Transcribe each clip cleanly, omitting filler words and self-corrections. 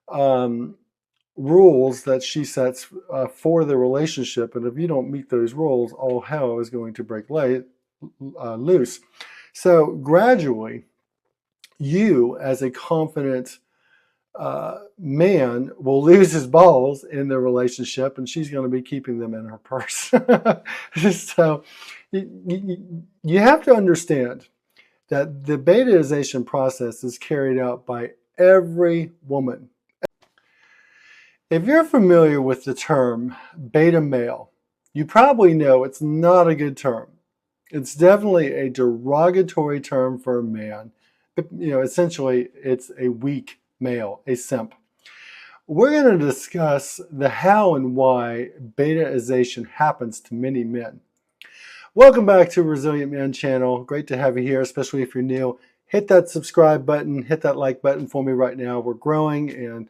um, rules that she sets for the relationship. And if you don't meet those rules, all hell is going to break loose. So gradually, you as a confident man will lose his balls in the relationship, and she's going to be keeping them in her purse. So you have to understand that the beta-ization process is carried out by every woman. If you're familiar with the term beta male, you probably know it's not a good term. It's definitely a derogatory term for a man. But, essentially, it's a weak male, a simp. We're going to discuss the how and why beta-ization happens to many men. Welcome back to Resilient Man channel. Great to have you here, especially if you're new. Hit that subscribe button, hit that like button for me right now. We're growing, and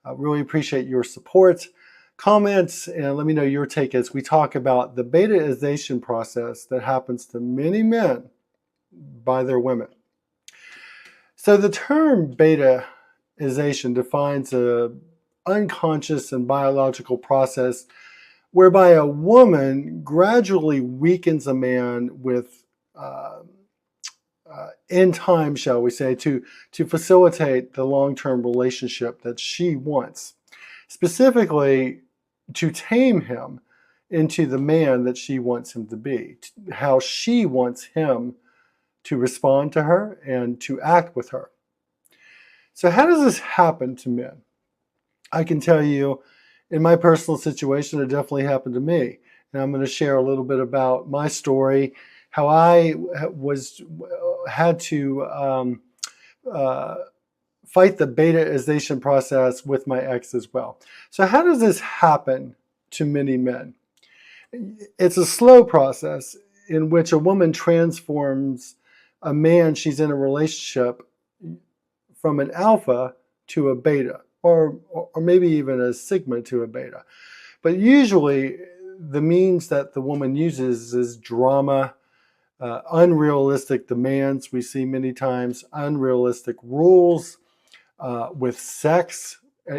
I really appreciate your support. Comments, and let me know your take as we talk about the beta-ization process that happens to many men by their women. So the term beta-ization defines an unconscious and biological process whereby a woman gradually weakens a man with in time, shall we say, to facilitate the long-term relationship that she wants. Specifically, to tame him into the man that she wants him to be, how she wants him to respond to her and to act with her. So how does this happen to men? I can tell you, in my personal situation, it definitely happened to me. And I'm going to share a little bit about my story, how I had to fight the beta-ization process with my ex as well. So how does this happen to many men? It's a slow process in which a woman transforms a man she's in a relationship from an alpha to a beta, or maybe even a sigma to a beta. But usually the means that the woman uses is drama, unrealistic demands we see many times, unrealistic rules, with sex,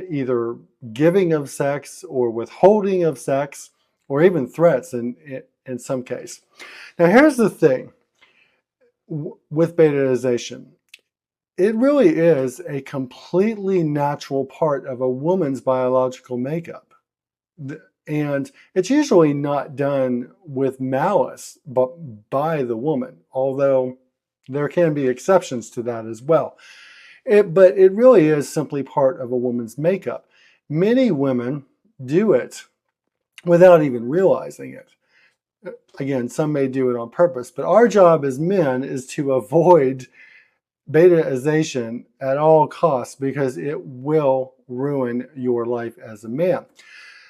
either giving of sex or withholding of sex, or even threats in some case. Now here's the thing with beta-ization. It really is a completely natural part of a woman's biological makeup. And it's usually not done with malice, but by the woman, although there can be exceptions to that as well. But it really is simply part of a woman's makeup. Many women do it without even realizing it. Again, some may do it on purpose, but our job as men is to avoid beta-ization at all costs because it will ruin your life as a man.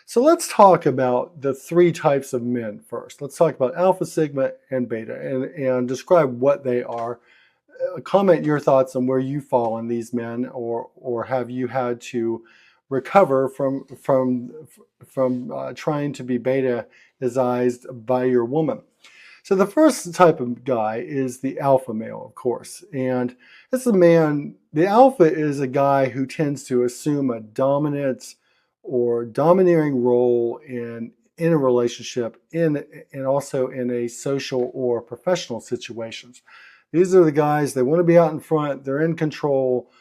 So let's talk about the three types of men first. Let's talk about alpha, sigma, and beta, and describe what they are. Comment your thoughts on where you fall in these men, or have you had to recover from trying to be beta-ized by your woman. So the first type of guy is the alpha male, of course, and it's a man. The alpha is a guy who tends to assume a dominant or domineering role in a relationship, and also in a social or professional situations. These are the guys, they want to be out in front, they're in control,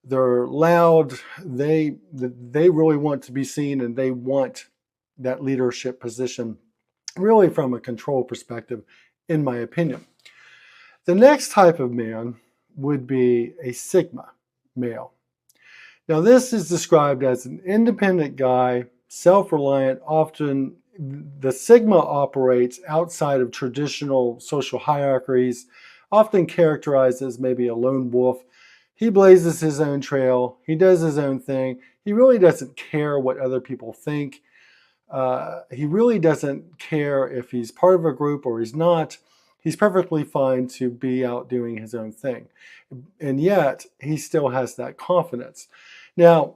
they're loud, they really want to be seen, and they want that leadership position, really from a control perspective, in my opinion. The next type of man would be a sigma male. Now this is described as an independent guy, self-reliant. Often the sigma operates outside of traditional social hierarchies, often characterized as maybe a lone wolf. He blazes his own trail. He does his own thing. He really doesn't care what other people think. He really doesn't care if he's part of a group or he's not. He's perfectly fine to be out doing his own thing. And yet, he still has that confidence. Now,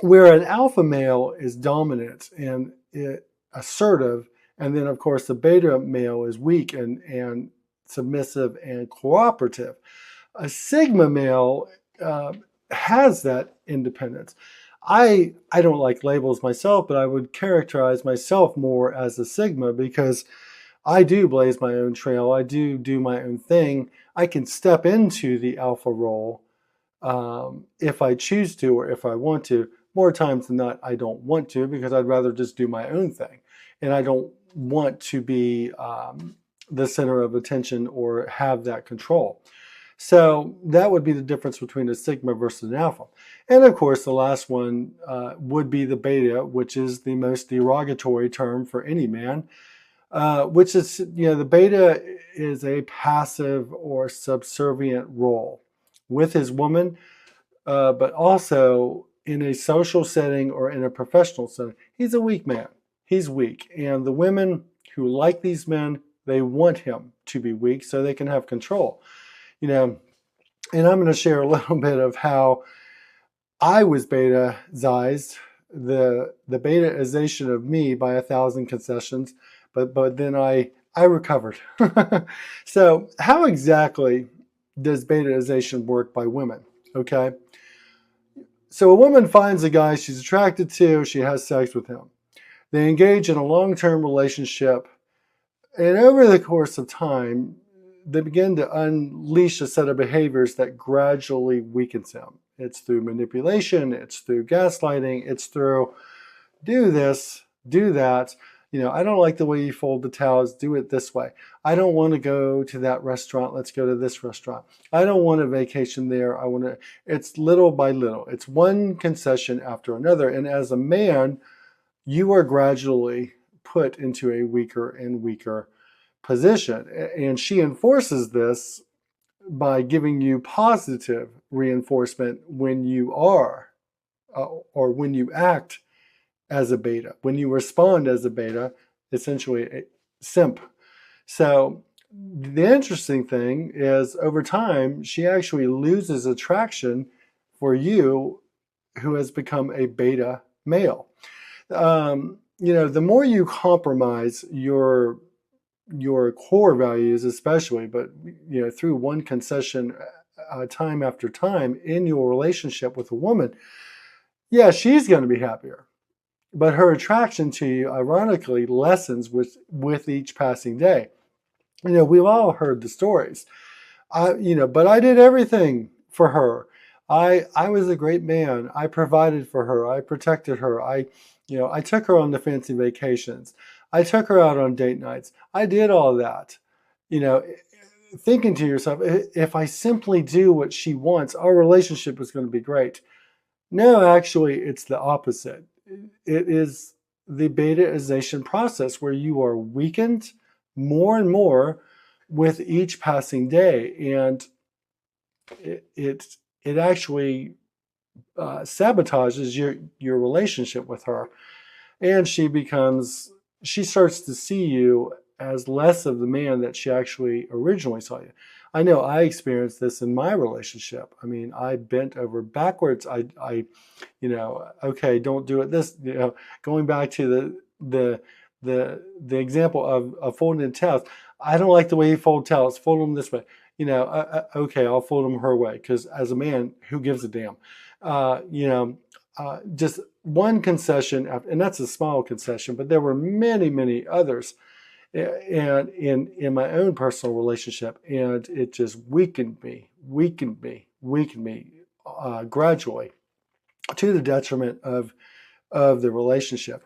where an alpha male is dominant and assertive, and then, of course, the beta male is weak and submissive and cooperative, a sigma male has that independence. I don't like labels myself, but I would characterize myself more as a Sigma because I do blaze my own trail. I do my own thing. I can step into the alpha role if I choose to or if I want to. More times than not, I don't want to because I'd rather just do my own thing. And I don't want to be the center of attention or have that control. So that would be the difference between a Sigma versus an Alpha. And of course, the last one would be the Beta, which is the most derogatory term for any man, which is, the Beta is a passive or subservient role with his woman, but also in a social setting or in a professional setting. He's a weak man. He's weak. And the women who like these men, they want him to be weak so they can have control. And I'm going to share a little bit of how I was beta-ized, the beta-ization of me by 1,000 concessions, but then I recovered. So how exactly does beta-ization work by women? Okay. So a woman finds a guy she's attracted to, she has sex with him. They engage in a long-term relationship, and over the course of time, they begin to unleash a set of behaviors that gradually weakens him. It's through manipulation, it's through gaslighting, it's through do this, do that. I don't like the way you fold the towels, do it this way. I don't want to go to that restaurant, let's go to this restaurant. I don't want a vacation there, it's little by little. It's one concession after another. And as a man, you are gradually put into a weaker and weaker position. And she enforces this by giving you positive reinforcement when you are or when you act as a beta. When you respond as a beta, essentially a simp. So the interesting thing is over time, she actually loses attraction for you who has become a beta male. The more you compromise your core values especially, but through one concession time after time in your relationship with a woman, yeah, she's going to be happier. But her attraction to you, ironically, lessens with each passing day. We've all heard the stories. But I did everything for her. I was a great man. I provided for her. I protected her. I took her on the fancy vacations. I took her out on date nights. I did all that. Thinking to yourself, if I simply do what she wants, our relationship is going to be great. No, actually, it's the opposite. It is the beta-ization process where you are weakened more and more with each passing day, and it actually sabotages your relationship with her, and she starts to see you as less of the man that she actually originally saw you. I know I experienced this in my relationship. I mean, I bent over backwards. Okay, don't do it this, going back to the example of folding towels. I don't like the way you fold towels. Fold them this way. Okay, I'll fold them her way because as a man, who gives a damn? Just one concession, and that's a small concession, but there were many, many others. And in my own personal relationship, and it just weakened me gradually to the detriment of the relationship.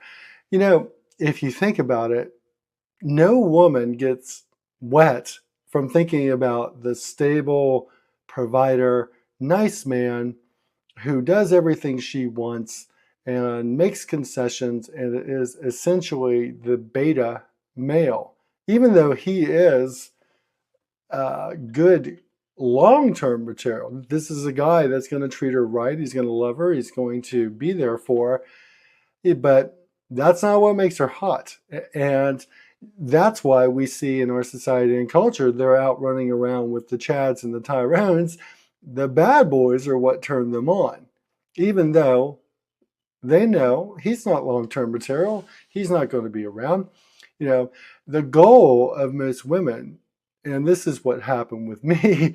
If you think about it, no woman gets wet from thinking about the stable provider, nice man who does everything she wants and makes concessions and is essentially the beta male, even though he is good long-term material. This is a guy that's going to treat her right. He's going to love her. He's going to be there for her. But that's not what makes her hot. And that's why we see in our society and culture, they're out running around with the Chads and the Tyrones. The bad boys are what turn them on, even though they know he's not long-term material. He's not going to be around. The goal of most women, and this is what happened with me,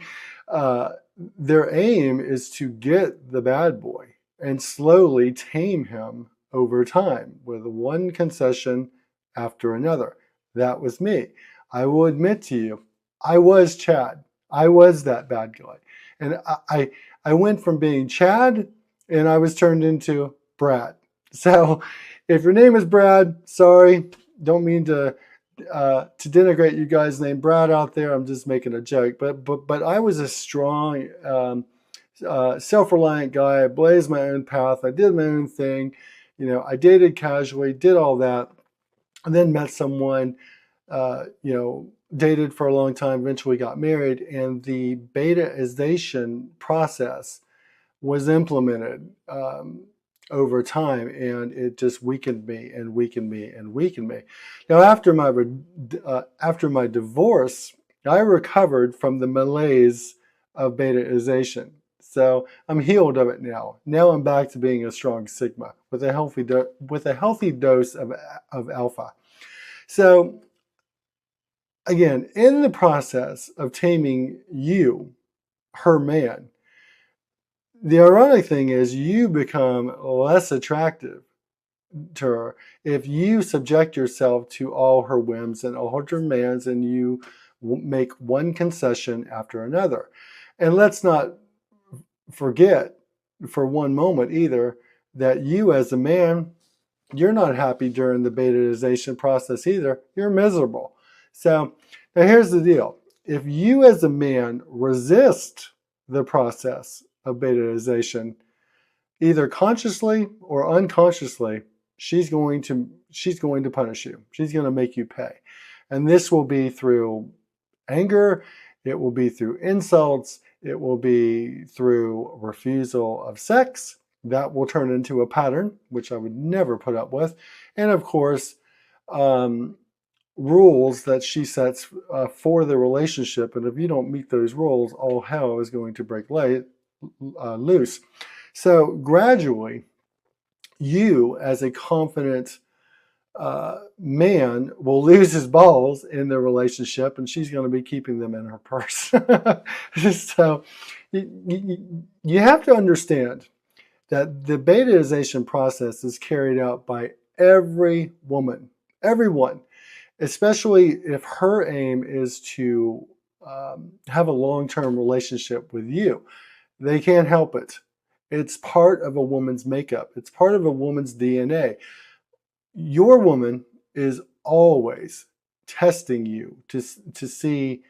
their aim is to get the bad boy. and slowly tame him over time with one concession after another. That was me. I will admit to you, I was Chad. I was that bad guy. And I went from being Chad and I was turned into Brad. So if your name is Brad, sorry, don't mean to denigrate you guys named Brad out there. I'm just making a joke. But I was a strong, self-reliant guy. I blazed my own path. I did my own thing. You know, I dated casually, did all that, and then met someone, you know, dated for a long time, eventually got married, and the BETA-ization process was implemented over time, and it just weakened me and weakened me and weakened me. Now, after my divorce, I recovered from the malaise of BETA-ization. So I'm healed of it now. Now I'm back to being a strong Sigma with a healthy dose of alpha. So again, in the process of taming you, her man, the ironic thing is you become less attractive to her if you subject yourself to all her whims and all her demands and you make one concession after another. And let's not forget for one moment either that you as a man, you're not happy during the BETA-ization process either. You're miserable. So now here's the deal. If you as a man resist the process of BETA-ization, either consciously or unconsciously, she's going to punish you. She's going to make you pay. And this will be through anger, it will be through insults, it will be through refusal of sex. That will turn into a pattern, which I would never put up with. And of course, rules that she sets for the relationship. And if you don't meet those rules, all hell is going to break loose. So gradually, you as a confident man will lose his balls in the relationship, and she's going to be keeping them in her purse. So you have to understand that the BETA-ization process is carried out by every woman, everyone, especially if her aim is to have a long-term relationship with you. They can't help it. It's part of a woman's makeup. It's part of a woman's DNA. Your woman is always testing you to see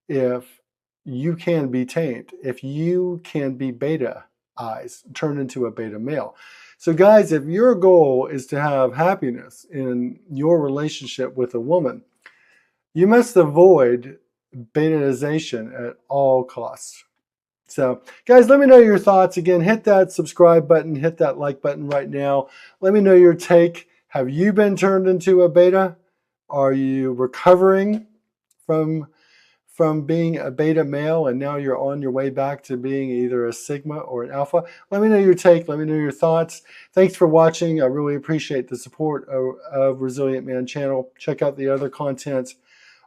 if you can be tamed, if you can be beta-ized, turned into a beta male. So guys, if your goal is to have happiness in your relationship with a woman, you must avoid beta-ization at all costs. So guys, let me know your thoughts. Again, hit that subscribe button, hit that like button right now. Let me know your take. Have you been turned into a beta? Are you recovering from being a beta male and now you're on your way back to being either a sigma or an alpha? Let me know your take. Let me know your thoughts. Thanks for watching. I really appreciate the support of Resilient Man channel. Check out the other content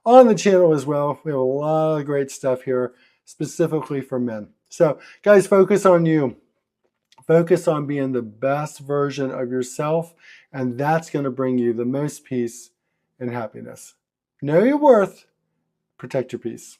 on the channel as well. We have a lot of great stuff here specifically for men. So guys, focus on you. Focus on being the best version of yourself, and that's going to bring you the most peace and happiness. Know your worth. Protect your peace.